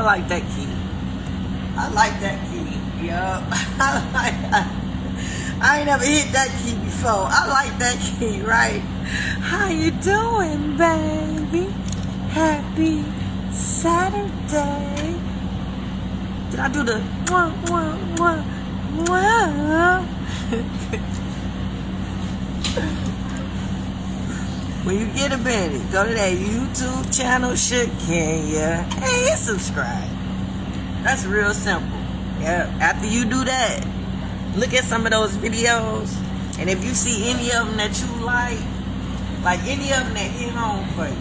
I like that kitty. I like that kitty. Yup. I ain't never hit that key before. I like that key, right? How you doing, baby? Happy Saturday. Did I do the mwah, mwah, mwah, mwah? When you get a minute, go to that YouTube channel, Shakenya, and hit subscribe. That's real simple. Yeah. After you do that, look at some of those videos, and if you see any of them that you like any of them that hit home for you,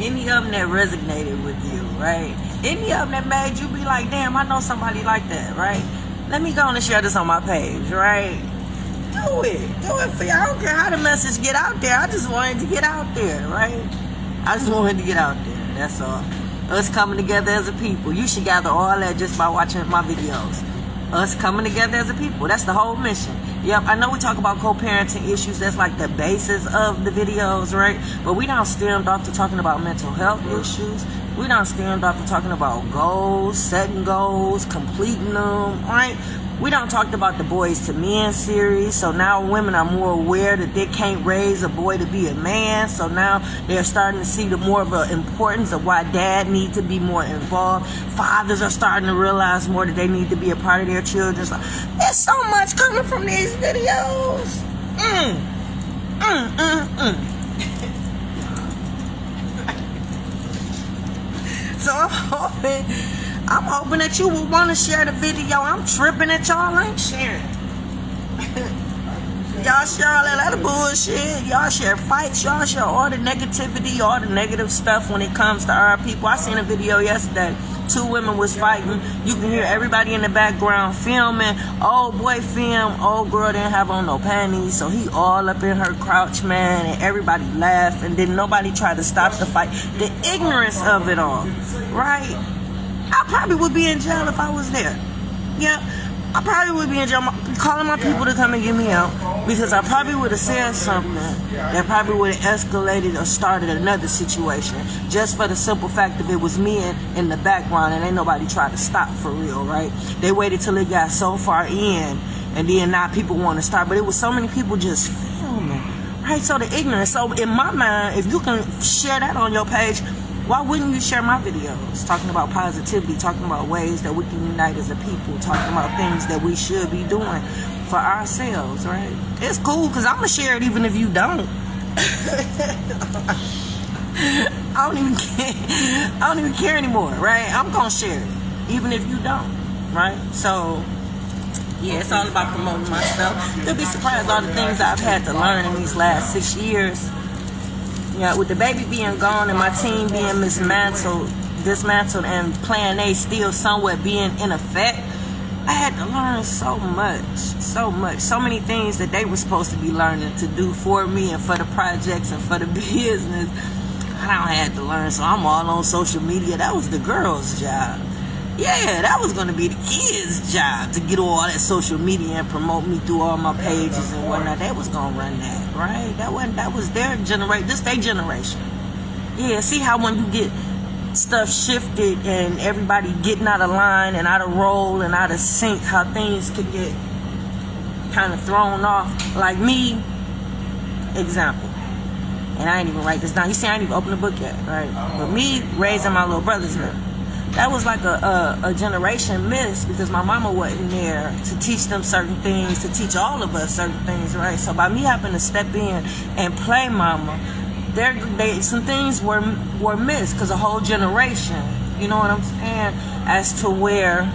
any of them that resonated with you, right? Any of them that made you be like, damn, I know somebody like that, right? Let me go on and share this on my page, right? Do it for you. I don't care how the message get out there. I just wanted to get out there, right? I just wanted to get out there. That's all. Us coming together as a people. You should gather all that just by watching my videos. Us coming together as a people. That's the whole mission. Yep, I know we talk about co-parenting issues. That's like the basis of the videos, right? But we don't stemmed off to talking about mental health issues. We don't stemmed off to talking about goals, setting goals, completing them, right? We don't talked about the Boys to Men series. So now women are more aware that they can't raise a boy to be a man. So now they're starting to see the more of the importance of why dad needs to be more involved. Fathers are starting to realize more that they need to be a part of their children. So there's so much coming from these videos. So I'm hoping that you will want to share the video. I'm tripping that y'all ain't sharing. Y'all share all that other bullshit. Y'all share fights. Y'all share all the negativity, all the negative stuff when it comes to our people. I seen a video yesterday. 2 women was fighting. You can hear everybody in the background filming. Old boy film. Old girl didn't have on no panties, so he all up in her crouch, man, and everybody laughed, and then nobody tried to stop the fight. The ignorance of it all, right? I probably would be in jail if I was there. Yeah, I probably would be in jail, calling my people to come and get me out, because I probably would have said something that probably would have escalated or started another situation, just for the simple fact that it was me in the background and ain't nobody tried to stop for real, right? They waited till it got so far in, and then now people want to start, but it was so many people just filming, right? So the ignorance. So in my mind, if you can share that on your page, why wouldn't you share my videos talking about positivity, talking about ways that we can unite as a people, talking about things that we should be doing for ourselves, right? It's cool because I'm going to share it even if you don't. I don't even care anymore, right? I'm going to share it even if you don't, right? So, yeah, it's all about promoting myself. You'll be surprised all the things I've had to learn in these last 6 years. Yeah, with the baby being gone and my team being dismantled, and Plan A still somewhat being in effect, I had to learn so many things that they were supposed to be learning to do for me and for the projects and for the business. I don't have to learn, so I'm all on social media. That was the girls' job. Yeah, that was going to be the kids' job, to get all that social media and promote me through all my pages and whatnot. They was going to run that, right? That was their generation. This their generation. Yeah, see how when you get stuff shifted and everybody getting out of line and out of role and out of sync, how things could get kind of thrown off. Like me, example. And I ain't even write this down. You see, I ain't even opened the book yet, right? But me raising my little brothers now. That was like a generation miss, because my mama wasn't there to teach them certain things, to teach all of us certain things, right? So by me having to step in and play mama, some things were missed, because a whole generation, you know what I'm saying, as to where,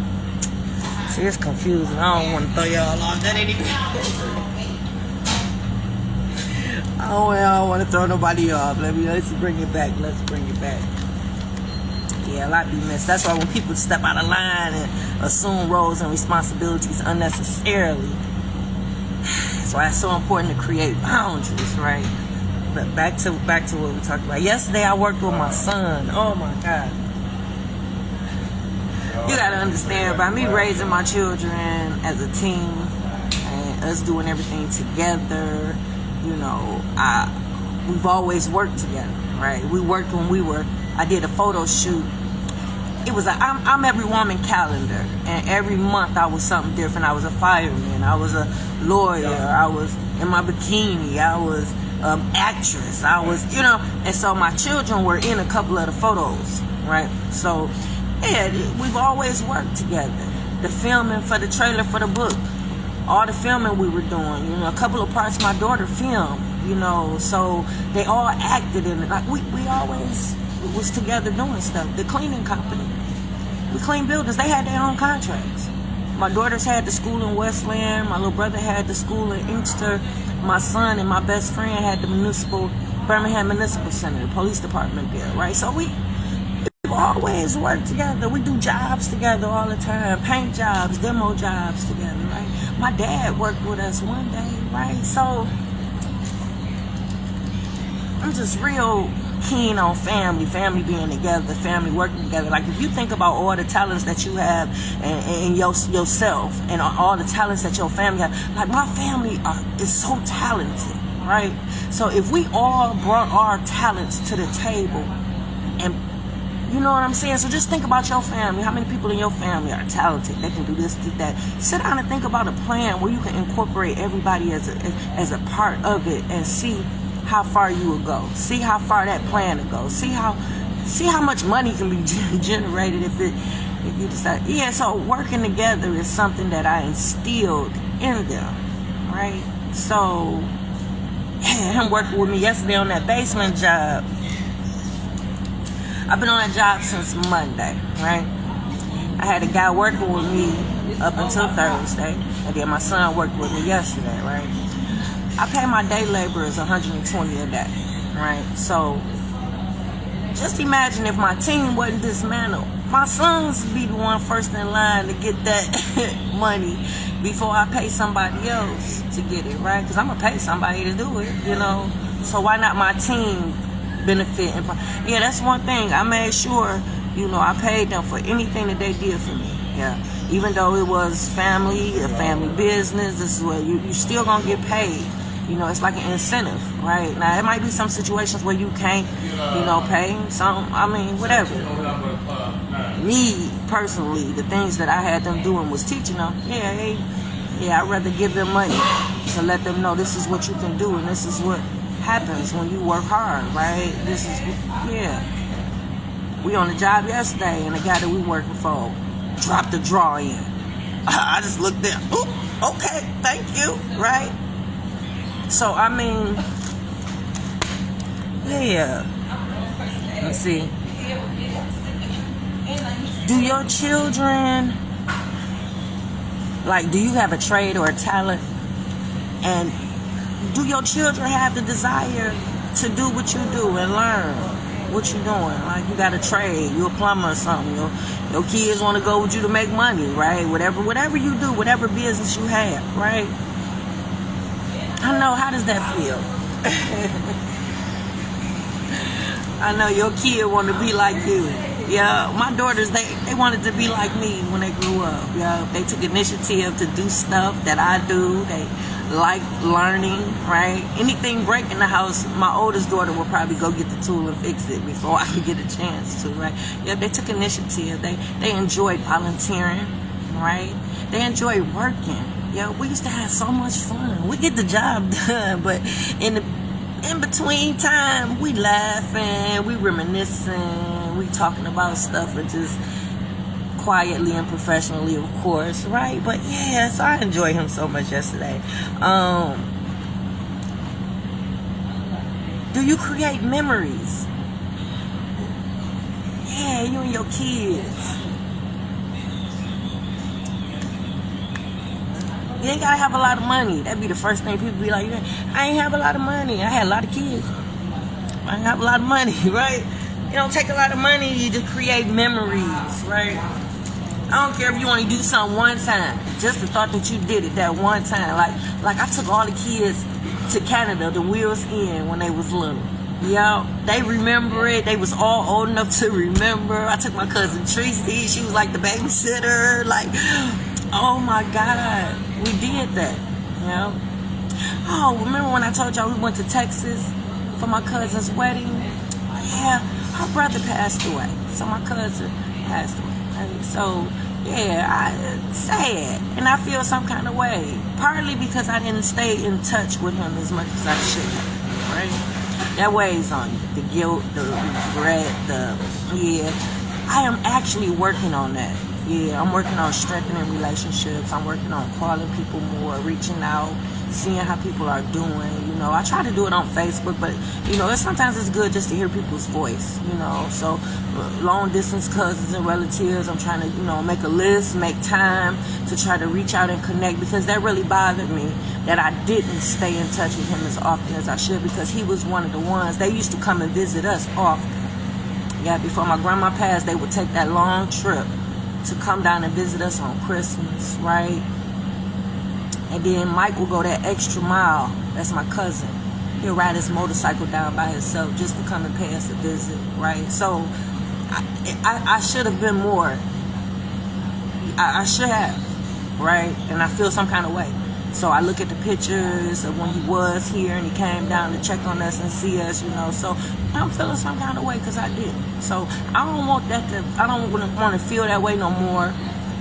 see, it's confusing. I don't want to throw y'all off. That ain't even I don't want to throw nobody off. Let's bring it back. Yeah, a lot be missed. That's why when people step out of line and assume roles and responsibilities unnecessarily, that's why it's so important to create boundaries, right? But back to what we talked about. Yesterday I worked with my son. Oh my God. You gotta understand, by me raising my children as a team and us doing everything together, you know, we've always worked together, right? We worked when I did a photo shoot I'm every woman calendar, and every month I was something different. I was a fireman, I was a lawyer, I was in my bikini, I was actress, I was, and so my children were in a couple of the photos, right? So yeah, we've always worked together. The filming for the trailer for the book, all the filming we were doing, a couple of parts my daughter filmed, so they all acted in it. Like we always was together doing stuff. The cleaning company, we cleaned buildings. They had their own contracts. My daughters had the school in Westland. My little brother had the school in Inkster. My son and my best friend had the Birmingham Municipal Center, the police department there, right? So we've always worked together. We do jobs together all the time, paint jobs, demo jobs together, right? My dad worked with us one day, right? So I'm just real keen on family being together, family working together. Like if you think about all the talents that you have and yourself and all the talents that your family have, like my family is so talented, right? So if we all brought our talents to the table, and you know what I'm saying? So just think about your family. How many people in your family are talented? They can do this, do that. Sit down and think about a plan where you can incorporate everybody as a part of it and see how far you will go. See how far that plan will go. See how much money can be generated if you decide. Yeah, so working together is something that I instilled in them, right? So him working with me yesterday on that basement job. I've been on that job since Monday, right? I had a guy working with me up until Thursday, and then my son worked with me yesterday, right? I pay my day laborers $120 a day, right? So just imagine if my team wasn't dismantled. My sons be the one first in line to get that money before I pay somebody else to get it, right? Because I'm going to pay somebody to do it, So why not my team benefit? Yeah, that's one thing. I made sure, I paid them for anything that they did for me. Yeah. Even though it was a family business, this is what you still going to get paid. It's like an incentive, right? Now, it might be some situations where you can't, pay some, whatever. Me, personally, the things that I had them doing was teaching them, I'd rather give them money to let them know this is what you can do and this is what happens when you work hard, right? We on the job yesterday and the guy that we working for dropped the draw in. I just looked there, okay, thank you, right? So, let's see. Do your children, do you have a trade or a talent? And do your children have the desire to do what you do and learn what you're doing? Like you got a trade, you're a plumber or something. Your kids want to go with you to make money, right? Whatever you do, whatever business you have, right? I know, how does that feel? I know your kid want to be like you. Yeah, my daughters, they wanted to be like me when they grew up. Yeah, they took initiative to do stuff that I do. They like learning, right? Anything break in the house, my oldest daughter will probably go get the tool and fix it before I can get a chance to, right? Yeah, they took initiative. They enjoyed volunteering, right? They enjoyed working. Yeah, we used to have so much fun. We get the job done, but in between time, we laughing, we reminiscing, we talking about stuff and just quietly and professionally, of course, right? But yeah, so I enjoyed him so much yesterday. Do you create memories? Yeah, you and your kids. You ain't gotta have a lot of money. That'd be the first thing people be like, I ain't have a lot of money. I had a lot of kids. I ain't have a lot of money, right? It don't take a lot of money to create memories, right? I don't care if you want to do something one time. Just the thought that you did it that one time. Like I took all the kids to Canada, the Wheels Inn, when they was little. Yeah, they remember it. They was all old enough to remember. I took my cousin Tracy. She was like the babysitter. Like, oh my God, we did that. Yeah. Oh, remember when I told y'all we went to Texas for my cousin's wedding? Yeah, her brother passed away. So my cousin, passed away. Right? So, yeah, sad. And I feel some kind of way. Partly because I didn't stay in touch with him as much as I should have, right? That weighs on you. The guilt, the regret, I am actually working on that. Yeah, I'm working on strengthening relationships. I'm working on calling people more, reaching out, seeing how people are doing. You know, I try to do it on Facebook, but, you know, sometimes it's good just to hear people's voice, you know. So, long distance cousins and relatives, I'm trying to, you know, make a list, make time to try to reach out and connect, because that really bothered me that I didn't stay in touch with him as often as I should, because he was one of the ones, they used to come and visit us often. Yeah, before my grandma passed, they would take that long trip to come down and visit us on Christmas, right? And then Mike will go that extra mile. That's my cousin. He'll ride his motorcycle down by himself just to come and pay us a visit, right? So I should have been more. I should have, right? And I feel some kind of way. So I look at the pictures of when he was here and he came down to check on us and see us, you know. So I'm feeling some kind of way because I did. So I don't want that to, I don't want to feel that way no more.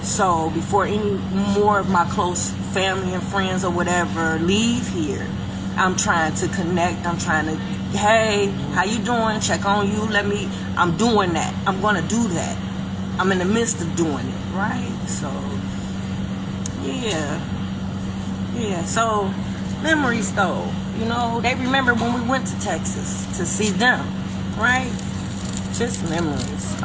So before any more of my close family and friends or whatever leave here, I'm trying to connect. I'm trying to, hey, how you doing? Check on you. I'm doing that. I'm going to do that. I'm in the midst of doing it, right? So, yeah. Yeah, so memories though, you know, they remember when we went to Texas to see them, right? Just memories.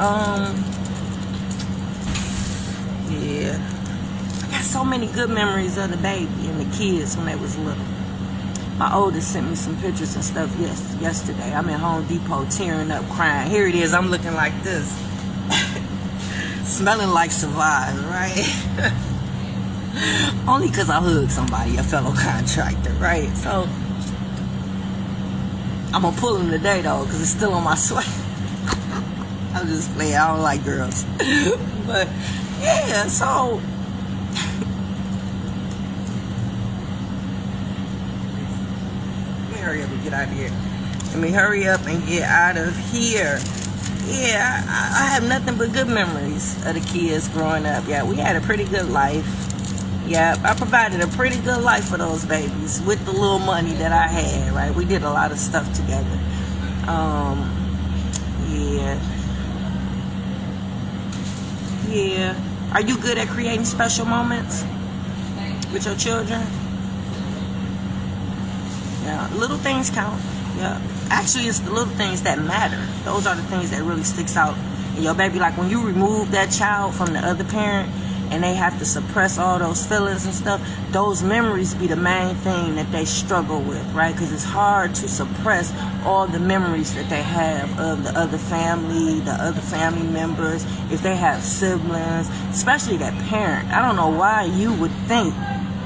Yeah. I got so many good memories of the baby and the kids when they was little. My oldest sent me some pictures and stuff yesterday. I'm at Home Depot tearing up, crying. Here it is, I'm looking like this. Smelling like Savage, right? Only because I hugged somebody, a fellow contractor, right? So, I'm going to pull him today, though, because it's still on my sweat. I'm just playing. I don't like girls. But, yeah, so... Let me hurry up and get out of here. Let me hurry up and get out of here. Yeah, I have nothing but good memories of the kids growing up. Yeah, we had a pretty good life. Yeah, I provided a pretty good life for those babies with the little money that I had, right? We did a lot of stuff together. Yeah. Are you good at creating special moments with your children? Yeah, little things count. Yeah. Actually, it's the little things that matter. Those are the things that really sticks out in your baby. Like when you remove that child from the other parent, and they have to suppress all those feelings and stuff, those memories be the main thing that they struggle with, right? Because it's hard to suppress all the memories that they have of the other family members, if they have siblings, especially that parent. I don't know why you would think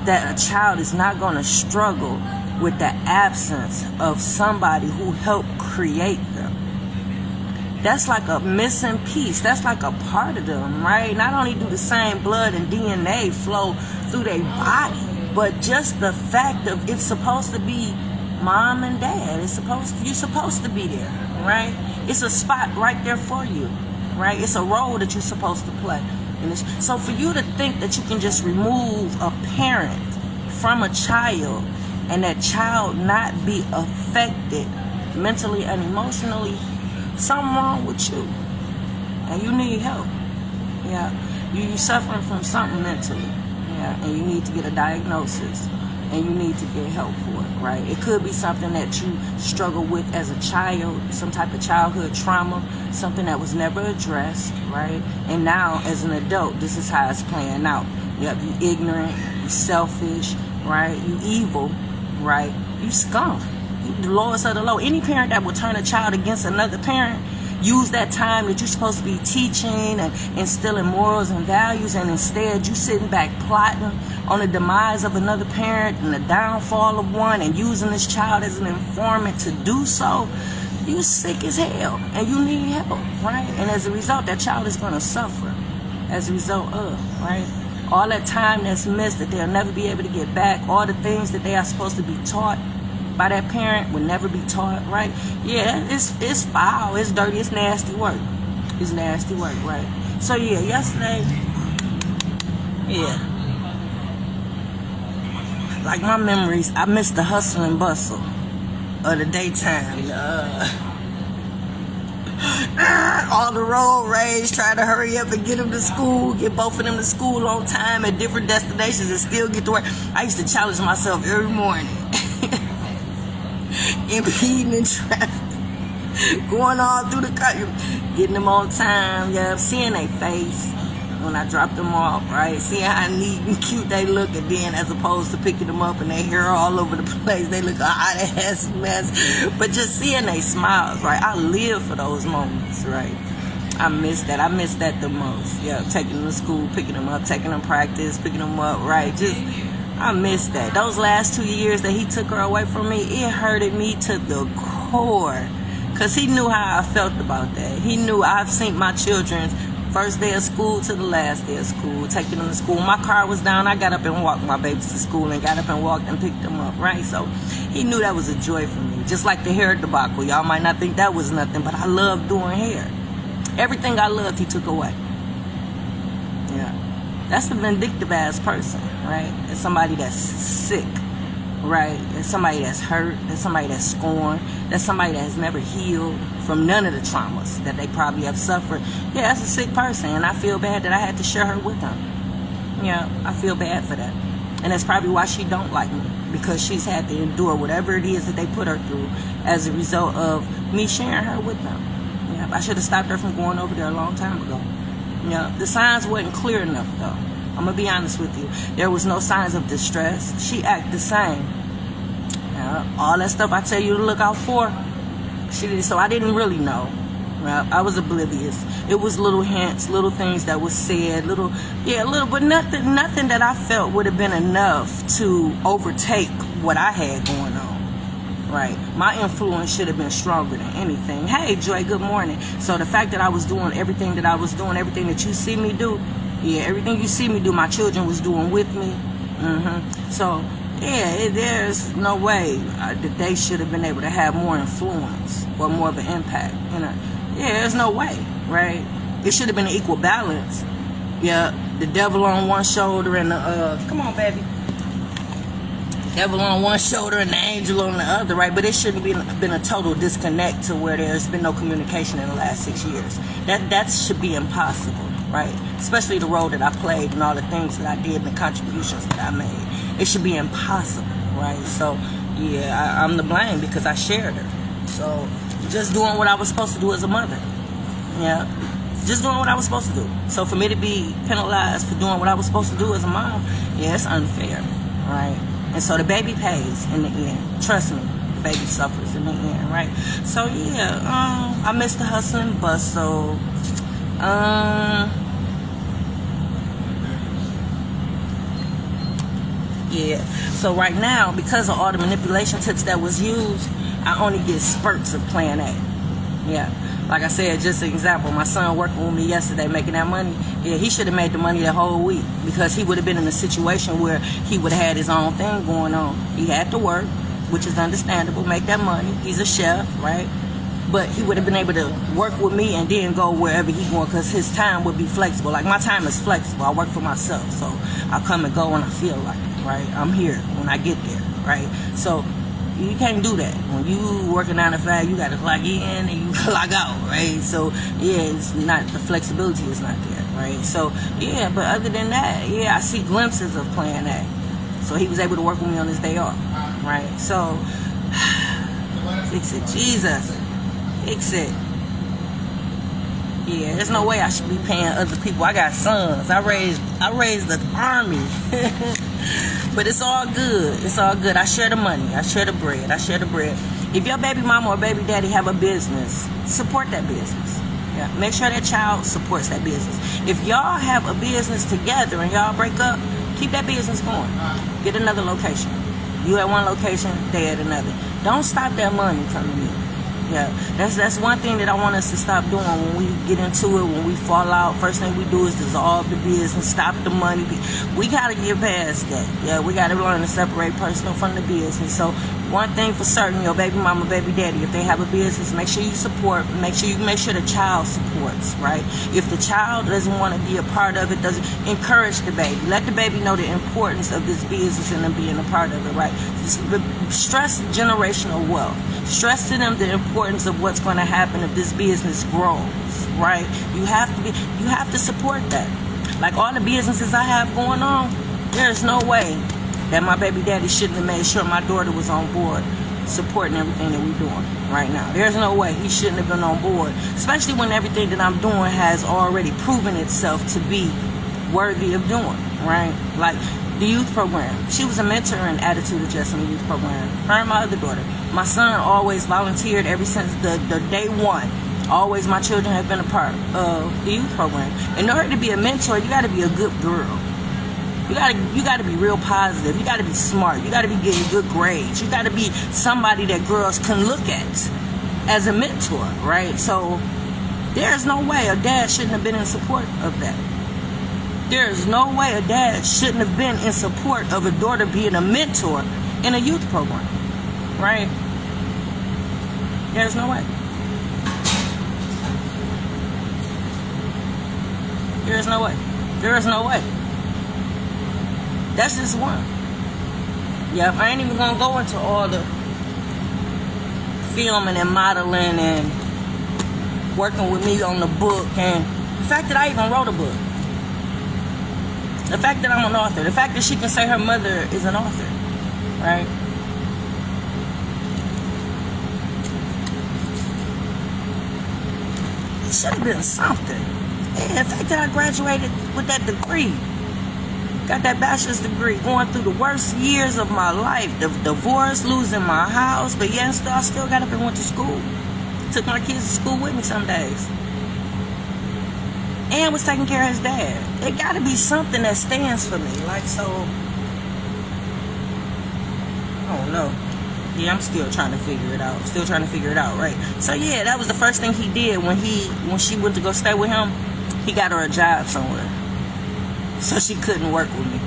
that a child is not going to struggle with the absence of somebody who helped create them. That's like a missing piece. That's like a part of them, right? Not only do the same blood and DNA flow through their body, but just the fact of it's supposed to be mom and dad. You're supposed to be there, right? It's a spot right there for you, right? It's a role that you're supposed to play. So for you to think that you can just remove a parent from a child and that child not be affected mentally and emotionally, something wrong with you, and you need help. Yeah, you suffering from something mentally. Yeah, and you need to get a diagnosis, and you need to get help for it. Right? It could be something that you struggle with as a child, some type of childhood trauma, something that was never addressed. Right? And now, as an adult, this is how it's playing out. Yep, you ignorant, you selfish, right? You evil, right? You scum. The lowest of the low. Any parent that will turn a child against another parent, use that time that you're supposed to be teaching and instilling morals and values, and instead you sitting back plotting on the demise of another parent and the downfall of one, and using this child as an informant to do so. You sick as hell and you need help, right? And as a result, that child is going to suffer as a result of, right? All that time that's missed that they'll never be able to get back, all the things that they are supposed to be taught by that parent will never be taught, right? Yeah, it's foul, it's dirty, it's nasty work. It's nasty work, right? So yeah, yesterday, yeah, like my memories, I miss the hustle and bustle of the daytime. All the road rage, trying to hurry up and get them to school, get both of them to school on time at different destinations and still get to work. I used to challenge myself every morning. Impeding in traffic, going all through the country, getting them on time, yeah, seeing their face when I drop them off, right? Seeing how neat and cute they look, and then as opposed to picking them up and their hair all over the place, they look a hot ass mess. But just seeing they smiles, right? I live for those moments, right? I miss that. I miss that the most. Yeah, taking them to school, picking them up, taking them practice, picking them up, right? Just, I miss that. Those last 2 years that he took her away from me, it hurted me to the core. Because he knew how I felt about that. He knew I've seen my children's first day of school to the last day of school, taking them to school. My car was down. I got up and walked my babies to school and got up and walked and picked them up, right? So he knew that was a joy for me. Just like the hair debacle. Y'all might not think that was nothing, but I love doing hair. Everything I loved, he took away. Yeah. That's a vindictive ass person, right? It's somebody that's sick, right? It's somebody that's hurt. It's somebody that's scorned. That's somebody that has never healed from none of the traumas that they probably have suffered. Yeah, that's a sick person, and I feel bad that I had to share her with them. Yeah, I feel bad for that. And that's probably why she don't like me, because she's had to endure whatever it is that they put her through as a result of me sharing her with them. Yeah, I should have stopped her from going over there a long time ago. Yeah, the signs wasn't clear enough, though. I'm going to be honest with you. There was no signs of distress. She acted the same. All that stuff I tell you to look out for, she did. So I didn't really know. I was oblivious. It was little hints, little things that was said, little, but nothing that I felt would have been enough to overtake what I had going on. Right. My influence should have been stronger than anything. Hey, Joy, good morning. So the fact that I was doing everything that I was doing, everything that you see me do, everything you see me do, my children was doing with me. So, there's no way that they should have been able to have more influence or more of an impact. There's no way, right? It should have been an equal balance. Yeah, the devil on one shoulder and the, come on, baby. Devil on one shoulder and the angel on the other, right? But it shouldn't have been a total disconnect to where there's been no communication in the last 6 years. That should be impossible, right? Especially the role that I played and all the things that I did and the contributions that I made. It should be impossible, right? So, I'm to blame because I shared her. So, just doing what I was supposed to do as a mother. Yeah, just doing what I was supposed to do. So, for me to be penalized for doing what I was supposed to do as a mom, it's unfair, right? And so the baby pays in the end. Trust me, the baby suffers in the end, right? So I miss the hustle and bustle. So right now, because of all the manipulation tips that was used, I only get spurts of plan A. Yeah. Like I said, just an example, my son working with me yesterday making that money. Yeah, he should have made the money that whole week, because he would have been in a situation where he would have had his own thing going on. He had to work, which is understandable, make that money. He's a chef, right? But he would have been able to work with me and then go wherever he going, because his time would be flexible. Like, my time is flexible. I work for myself, so I come and go when I feel like it, right? I'm here when I get there, right? So you can't do that. When you working 9 to 5, you got to clock in and you clock out, right? So, it's not, the flexibility is not there, right? So, but other than that, I see glimpses of plan A. So he was able to work with me on his day off, right? So, fix it. Jesus. Fix it. There's no way I should be paying other people. I got sons. I raised the army. But it's all good. It's all good. I share the money. I share the bread. If your baby mama or baby daddy have a business, support that business. Yeah. Make sure that child supports that business. If y'all have a business together and y'all break up, keep that business going. Get another location. You at one location, they at another. Don't stop that money coming in. Yeah, that's one thing that I want us to stop doing when we get into it, when we fall out. First thing we do is dissolve the business, stop the money. We got to get past that. Yeah, we got to learn to separate personal from the business. So One thing for certain, your baby mama, baby daddy, if they have a business, make sure you support. Make sure the child supports, right? If the child doesn't want to be a part of it, doesn't encourage the baby. Let the baby know the importance of this business and them being a part of it, right? Stress generational wealth. Stress to them the importance of what's going to happen if this business grows, right? You have to support that. Like all the businesses I have going on, there's no way that my baby daddy shouldn't have made sure my daughter was on board supporting everything that we're doing right now. There's no way he shouldn't have been on board, especially when everything that I'm doing has already proven itself to be worthy of doing, right? Like the youth program. She was a mentor in attitude adjustment youth program. Her and my other daughter. My son always volunteered ever since the day one. Always my children have been a part of the youth program. In order to be a mentor, you got to be a good girl. You gotta be real positive. You gotta be smart. You gotta be getting good grades. You gotta be somebody that girls can look at as a mentor, right? So there's no way a dad shouldn't have been in support of that. There's no way a dad shouldn't have been in support of a daughter being a mentor in a youth program, right? There's no way. There's no way. There is no way. That's just one. Yeah, I ain't even gonna go into all the filming and modeling and working with me on the book and the fact that I even wrote a book. The fact that I'm an author. The fact that she can say her mother is an author. Right? It should have been something. And the fact that I graduated with that degree. Got that bachelor's degree, going through the worst years of my life. The divorce, losing my house, but yet I still got up and went to school. Took my kids to school with me some days. And was taking care of his dad. It got to be something that stands for me. Like, so, I don't know. Yeah, I'm still trying to figure it out. Still trying to figure it out, right? So, yeah, that was the first thing he did when she went to go stay with him. He got her a job somewhere. So she couldn't work with me.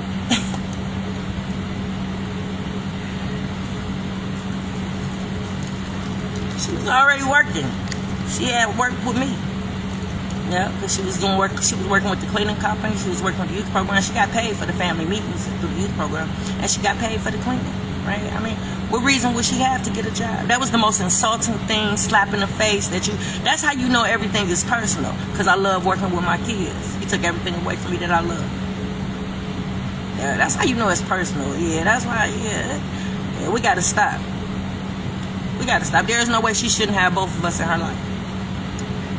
She was already working. She had worked with me. Yeah, because she was doing work. She was working with the cleaning company. She was working with the youth program. She got paid for the family meetings through the youth program, and she got paid for the cleaning. Right? I mean, what reason would she have to get a job? That was the most insulting thing, slap in the face. That's how you know everything is personal. Because I love working with my kids. He took everything away from me that I love. Yeah, that's how you know it's personal. Yeah, that's why. Yeah, we gotta stop. We gotta stop. There is no way she shouldn't have both of us in her life.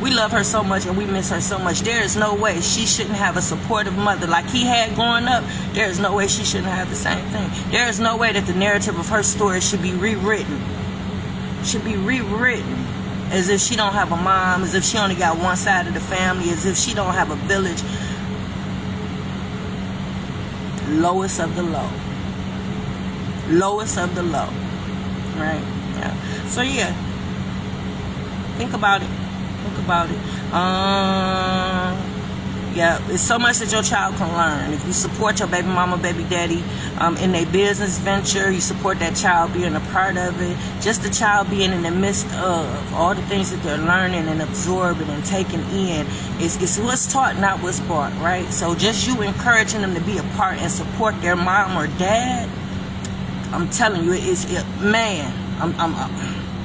We love her so much and we miss her so much. There is no way she shouldn't have a supportive mother like he had growing up. There is no way she shouldn't have the same thing. There is no way that the narrative of her story should be rewritten. Should be rewritten as if she don't have a mom, as if she only got one side of the family, as if she don't have a village. Lowest of the low. Lowest of the low. Right? Yeah. So yeah. Think about it. Think about it. Yeah, it's so much that your child can learn. If you support your baby mama, baby daddy in their business venture, you support that child being a part of it. Just the child being in the midst of all the things that they're learning and absorbing and taking in. It's what's taught, not what's brought, right? So just you encouraging them to be a part and support their mom or dad, I'm telling you, man, I'm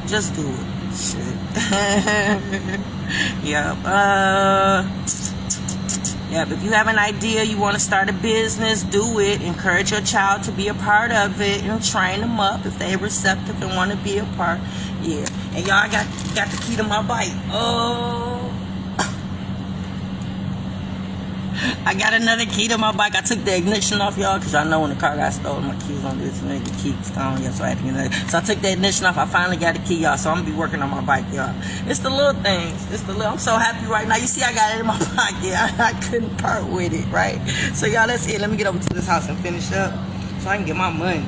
just do it. Shit. Yep. Yep. If you have an idea, you want to start a business, do it. Encourage your child to be a part of it and train them up if they're receptive and want to be a part. Yeah. And y'all got the key to my bike. Oh. I got another key to my bike. I took the ignition off, y'all, because y'all know when the car got stolen, my keys on this, and the key's gone, yeah, so I had to get another. So I took the ignition off. I finally got the key, y'all, so I'm going to be working on my bike, y'all. It's the little things. I'm so happy right now. You see, I got it in my pocket. I couldn't part with it, right? So, y'all, that's it. Let me get over to this house and finish up so I can get my money.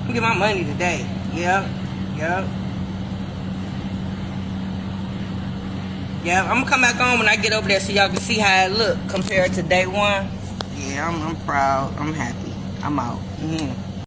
I'm get my money today. Yep. Yeah, I'm gonna come back on when I get over there so y'all can see how it look compared to day one. Yeah, I'm proud. I'm happy. I'm out.